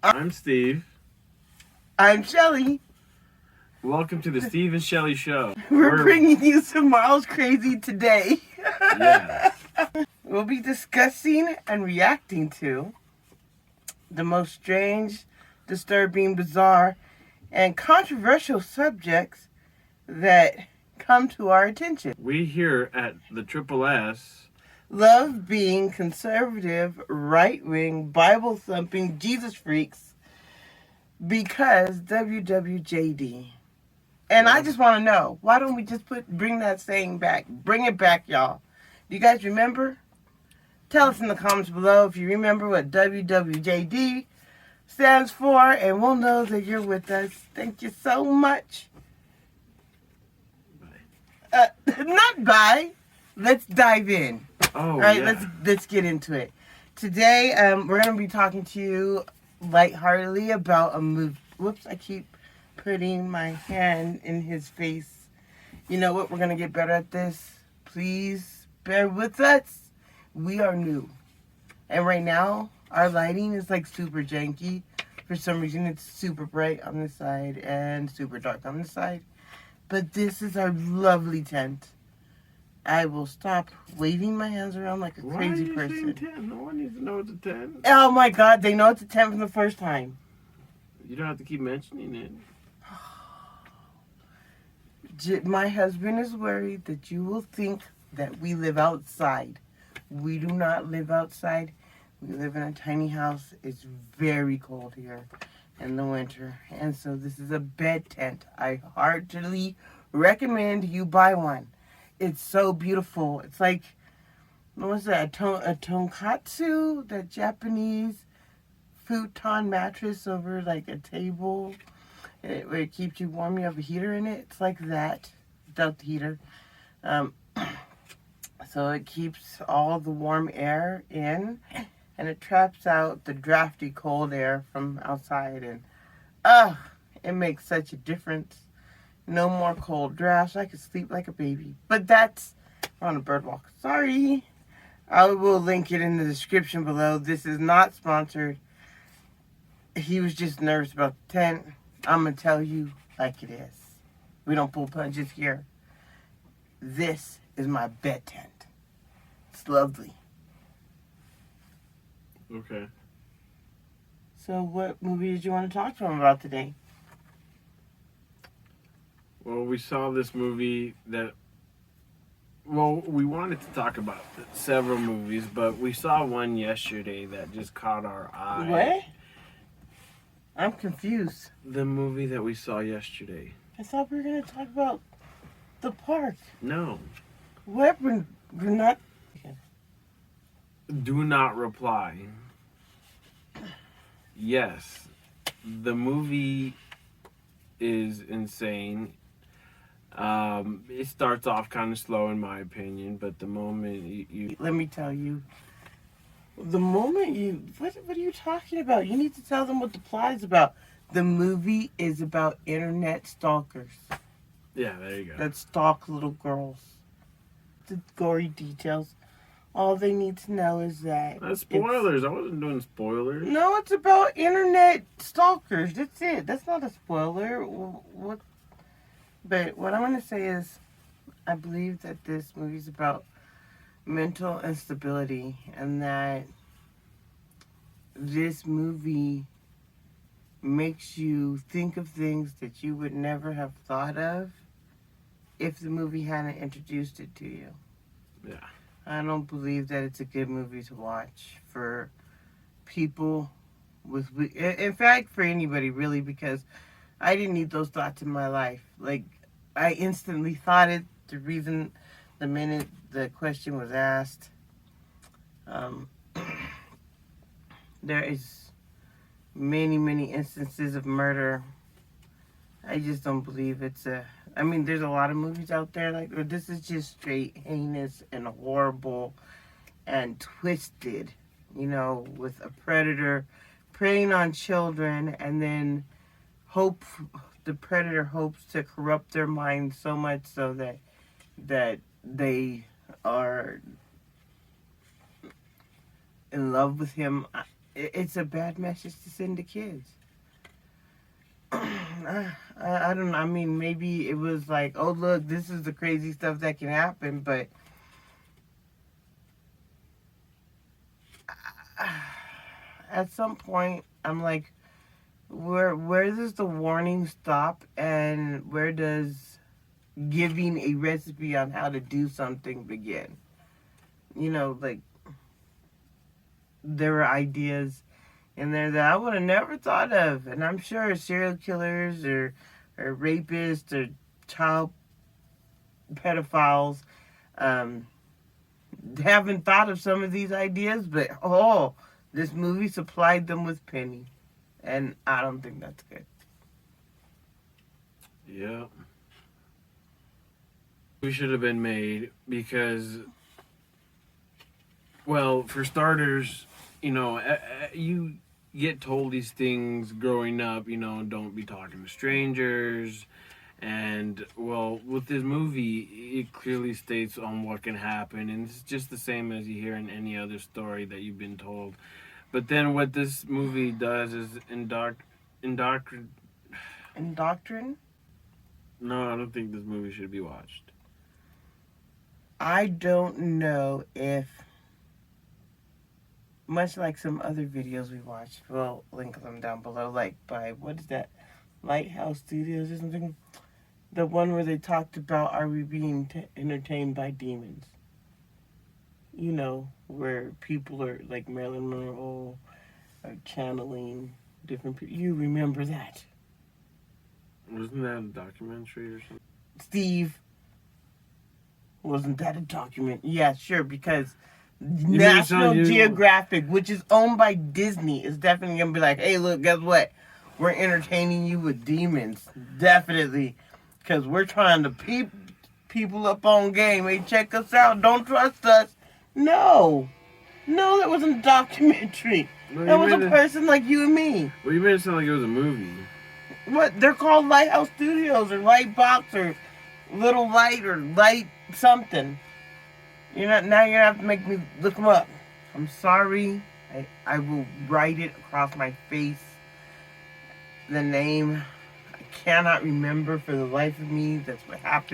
I'm Steve. I'm Shelly. Welcome to the Steve and Shelly Show. We're bringing you Tomorrow's Crazy today. Yes. We'll be discussing and reacting to the most strange, disturbing, bizarre, and controversial subjects that come to our attention. We here at the Triple S love being conservative, right-wing, Bible-thumping Jesus freaks because WWJD. And I just want to know, why don't we just bring that saying back? Bring it back, y'all. Do you guys remember? Tell us in the comments below if you remember what WWJD stands for, and we'll know that you're with us. Thank you so much. Not bye. Let's dive in. Oh, all right, yeah. let's get into it. Today, we're going to be talking to you lightheartedly about a movie. Whoops, I keep putting my hand in his face. You know what? We're going to get better at this. Please bear with us. We are new. And right now, our lighting is like super janky. For some reason, it's super bright on this side and super dark on this side. But this is our lovely tent. I will stop waving my hands around like a crazy person. Why are you saying 10? No one needs to know it's a 10. Oh my God, they know it's a 10 from the first time. You don't have to keep mentioning it. My husband is worried that you will think that we live outside. We do not live outside. We live in a tiny house. It's very cold here in the winter. And so this is a bed tent. I heartily recommend you buy one. It's so beautiful. It's like, what was that? A tonkatsu, that Japanese futon mattress over like a table. Where it keeps you warm. You have a heater in it. It's like that without the heater. So it keeps all the warm air in, and it traps out the drafty cold air from outside. And it makes such a difference. No more cold drafts. I could sleep like a baby. But that's on a bird walk. Sorry. I will link it in the description below. This is not sponsored. He was just nervous about the tent. I'm going to tell you like it is. We don't pull punches here. This is my bed tent. It's lovely. Okay. So what movie did you want to talk to him about today? Well, we saw this movie that... Well, we wanted to talk about several movies, but we saw one yesterday that just caught our eye. What? I'm confused. The movie that we saw yesterday. I thought we were going to talk about the park. No. What? We're not... Do not reply. Yes. The movie is insane. It starts off kind of slow in my opinion, but the moment you... Let me tell you. The moment you... What are you talking about? You need to tell them what the plot is about. The movie is about internet stalkers. Yeah, there you go. That stalk little girls. The gory details. All they need to know is that... That's spoilers. I wasn't doing spoilers. No, it's about internet stalkers. That's it. That's not a spoiler. What? But what I'm going to say is, I believe that this movie is about mental instability, and that this movie makes you think of things that you would never have thought of if the movie hadn't introduced it to you. Yeah. I don't believe that it's a good movie to watch for people with... In fact, for anybody, really, because I didn't need those thoughts in my life. Like, I instantly thought it the minute the question was asked. There is many, many instances of murder. I just don't believe it's a... I mean, there's a lot of movies out there like this is just straight heinous and horrible and twisted, you know, with a predator preying on children, and then the predator hopes to corrupt their mind so much so that they are in love with him. it's a bad message to send to kids. I don't know. I mean, maybe it was like, oh, look, this is the crazy stuff that can happen, but at some point, I'm like, where does the warning stop, and where does giving a recipe on how to do something begin? You know, like, there were ideas in there that I would have never thought of, and I'm sure serial killers or rapists or child pedophiles haven't thought of some of these ideas, but oh, this movie supplied them with penny, and I don't think that's good. Yeah. We should have been made because, well, for starters, you get told these things growing up, don't be talking to strangers. And, well, with this movie, it clearly states on what can happen. And it's just the same as you hear in any other story that you've been told. But then what this movie does is indoctrinate. Indoctrinate? No, I don't think this movie should be watched. I don't know if, much like some other videos we watched, we'll link them down below, like by, what is that, Lighthouse Studios or something? The one where they talked about, are we being entertained by demons? You know, where people are, like Marilyn Monroe, are channeling different people. You remember that. Wasn't that a documentary or something? Steve, wasn't that a document? Yeah, sure, because National Geographic, which is owned by Disney, is definitely going to be like, hey, look, guess what? We're entertaining you with demons. Definitely. Because we're trying to peep people up on game. Hey, check us out. Don't trust us. No. No, that wasn't a documentary. No, that was a person like you and me. Well, you made it sound like it was a movie. What? They're called Lighthouse Studios or Lightbox or Little Light or Light something. Now you're going to have to make me look them up. I'm sorry. I will write it across my face. The name. I cannot remember for the life of me. That's what happened.